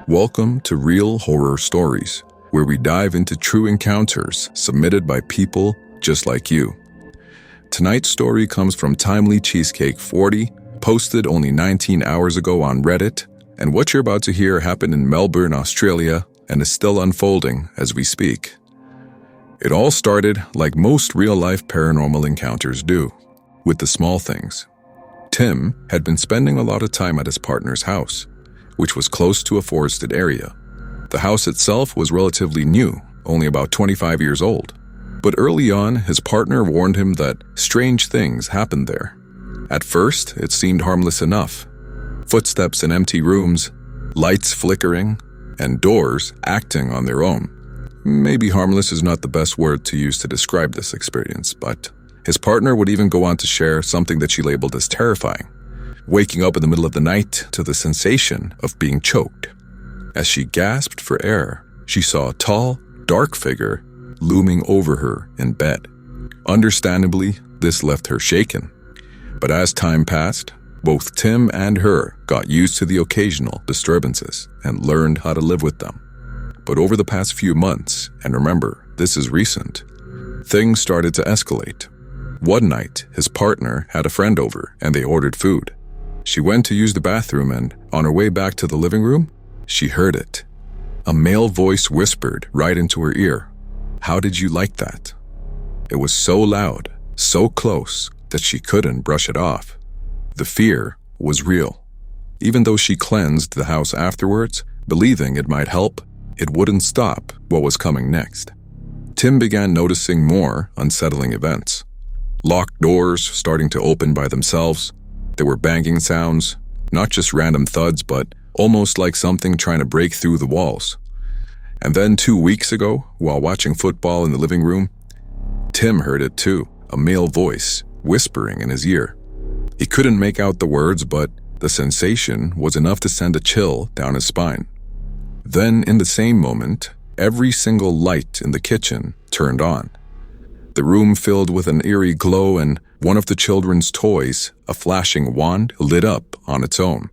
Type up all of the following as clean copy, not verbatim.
Welcome to Real Horror Stories, where we dive into true encounters submitted by people just like you. Tonight's story comes from Timely Cheesecake 40, posted only 19 hours ago on Reddit, and what you're about to hear happened in Melbourne, Australia, and is still unfolding as we speak. It all started like most real-life paranormal encounters do, with the small things. Tim had been spending a lot of time at his partner's house, which was close to a forested area. The house itself was relatively new, only about 25 years old. But early on, his partner warned him that strange things happened there. At first, it seemed harmless enough. Footsteps in empty rooms, lights flickering, and doors acting on their own. Maybe harmless is not the best word to use to describe this experience, but his partner would even go on to share something that she labeled as terrifying. Waking up in the middle of the night to the sensation of being choked. As she gasped for air, she saw a tall, dark figure looming over her in bed. Understandably, this left her shaken. But as time passed, both Tim and her got used to the occasional disturbances and learned how to live with them. But over the past few months, and remember, this is recent, things started to escalate. One night, his partner had a friend over and they ordered food. She went to use the bathroom and, on her way back to the living room, she heard it. A male voice whispered right into her ear, "How did you like that?" It was so loud, so close, that she couldn't brush it off. The fear was real. Even though she cleansed the house afterwards, believing it might help, it wouldn't stop what was coming next. Tim began noticing more unsettling events. Locked doors starting to open by themselves. There were banging sounds, not just random thuds, but almost like something trying to break through the walls. And then 2 weeks ago, while watching football in the living room, Tim heard it too, a male voice whispering in his ear. He couldn't make out the words, but the sensation was enough to send a chill down his spine. Then, in the same moment, every single light in the kitchen turned on. The room filled with an eerie glow, and one of the children's toys, a flashing wand, lit up on its own.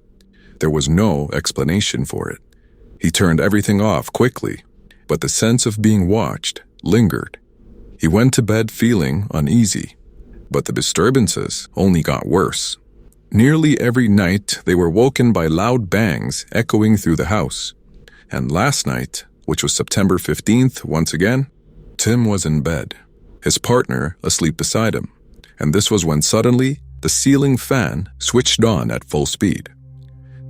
There was no explanation for it. He turned everything off quickly, but the sense of being watched lingered. He went to bed feeling uneasy, but the disturbances only got worse. Nearly every night, they were woken by loud bangs echoing through the house. And last night, which was September 15th, once again, Tim was in bed, his partner asleep beside him. And this was when suddenly, the ceiling fan switched on at full speed.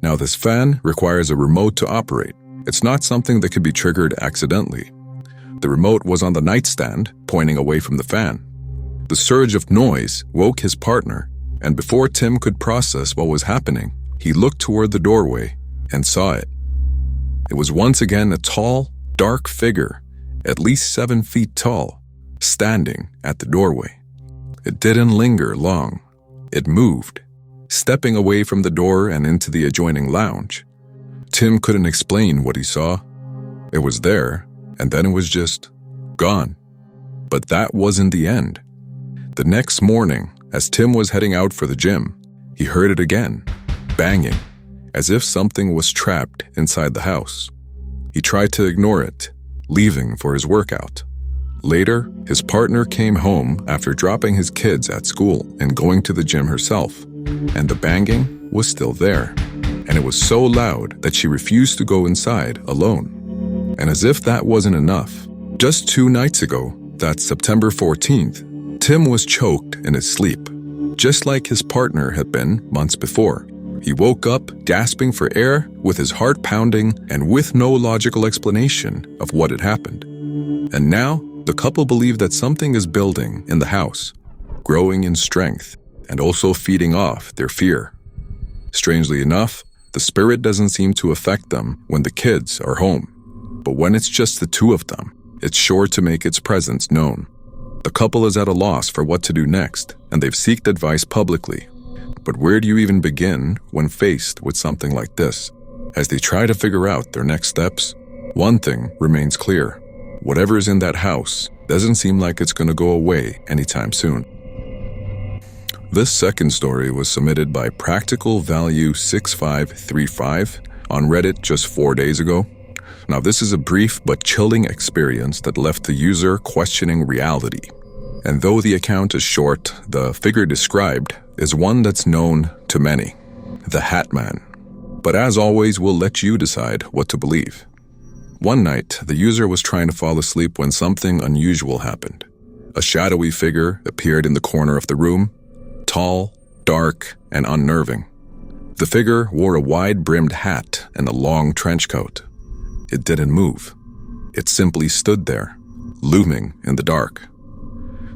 Now this fan requires a remote to operate. It's not something that could be triggered accidentally. The remote was on the nightstand, pointing away from the fan. The surge of noise woke his partner, and before Tim could process what was happening, he looked toward the doorway and saw it. It was once again a tall, dark figure, at least 7 feet tall, standing at the doorway. It didn't linger long. It moved, stepping away from the door and into the adjoining lounge. Tim couldn't explain what he saw. It was there, and then it was just gone. But that wasn't the end. The next morning, as Tim was heading out for the gym, he heard it again, banging, as if something was trapped inside the house. He tried to ignore it, leaving for his workout. Later, his partner came home after dropping his kids at school and going to the gym herself, and the banging was still there. And it was so loud that she refused to go inside alone. And as if that wasn't enough, just 2 nights ago, that's September 14th, Tim was choked in his sleep, just like his partner had been months before. He woke up gasping for air, with his heart pounding, and with no logical explanation of what had happened. And now, the couple believe that something is building in the house, growing in strength, and also feeding off their fear. Strangely enough, the spirit doesn't seem to affect them when the kids are home. But when it's just the two of them, it's sure to make its presence known. The couple is at a loss for what to do next, and they've sought advice publicly. But where do you even begin when faced with something like this? As they try to figure out their next steps, one thing remains clear. Whatever is in that house doesn't seem like it's going to go away anytime soon. This second story was submitted by Practical Value 6535 on Reddit just 4 days ago. Now, this is a brief but chilling experience that left the user questioning reality. And though the account is short, the figure described is one that's known to many, the Hatman. But as always, we'll let you decide what to believe. One night, the user was trying to fall asleep when something unusual happened. A shadowy figure appeared in the corner of the room, tall, dark, and unnerving. The figure wore a wide-brimmed hat and a long trench coat. It didn't move. It simply stood there, looming in the dark.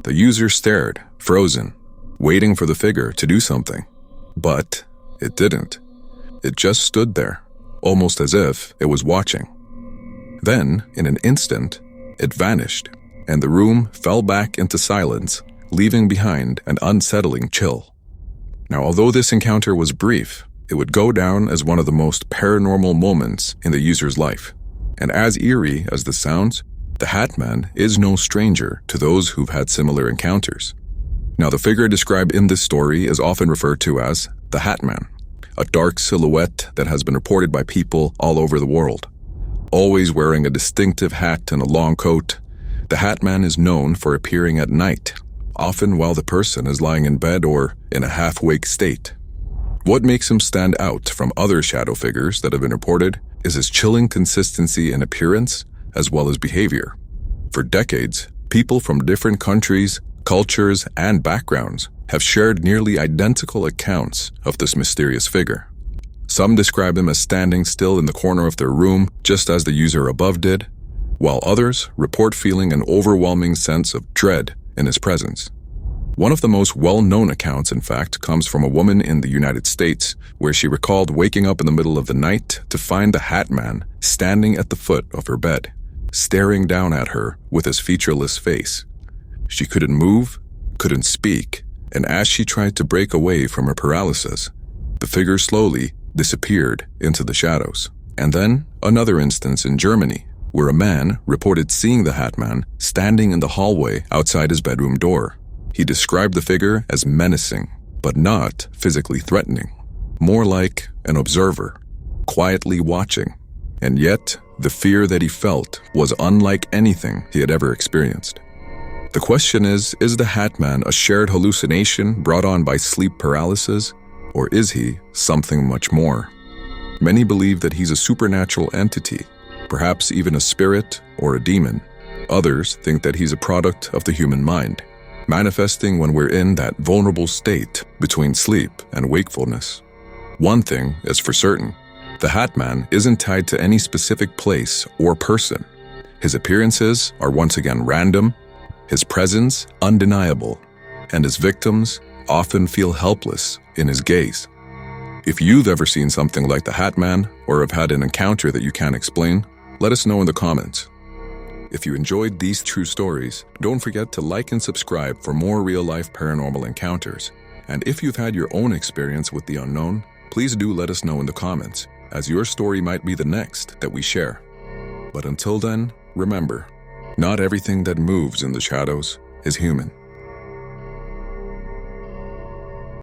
The user stared, frozen, waiting for the figure to do something. But it didn't. It just stood there, almost as if it was watching. Then, in an instant, it vanished, and the room fell back into silence, leaving behind an unsettling chill. Now, although this encounter was brief, it would go down as one of the most paranormal moments in the user's life. And as eerie as this sounds, the Hatman is no stranger to those who've had similar encounters. Now, the figure described in this story is often referred to as the Hatman, a dark silhouette that has been reported by people all over the world. Always wearing a distinctive hat and a long coat, the Hatman is known for appearing at night, often while the person is lying in bed or in a half-wake state. What makes him stand out from other shadow figures that have been reported is his chilling consistency in appearance as well as behavior. For decades, people from different countries, cultures, and backgrounds have shared nearly identical accounts of this mysterious figure. Some describe him as standing still in the corner of their room, just as the user above did, while others report feeling an overwhelming sense of dread in his presence. One of the most well-known accounts, in fact, comes from a woman in the United States, where she recalled waking up in the middle of the night to find the Hatman standing at the foot of her bed, staring down at her with his featureless face. She couldn't move, couldn't speak, and as she tried to break away from her paralysis, the figure slowly disappeared into the shadows. And then another instance in Germany, where a man reported seeing the Hatman standing in the hallway outside his bedroom door. He described the figure as menacing, but not physically threatening, more like an observer, quietly watching. And yet, the fear that he felt was unlike anything he had ever experienced. The question is the Hatman a shared hallucination brought on by sleep paralysis, or is he something much more? Many believe that he's a supernatural entity, perhaps even a spirit or a demon. Others think that he's a product of the human mind, manifesting when we're in that vulnerable state between sleep and wakefulness. One thing is for certain, the Hatman isn't tied to any specific place or person. His appearances are once again random, his presence undeniable, and his victims often feel helpless in his gaze. If you've ever seen something like the Hatman or have had an encounter that you can't explain, let us know in the comments. If you enjoyed these true stories, don't forget to like and subscribe for more real-life paranormal encounters. And if you've had your own experience with the unknown, please do let us know in the comments, as your story might be the next that we share. But until then, remember, not everything that moves in the shadows is human.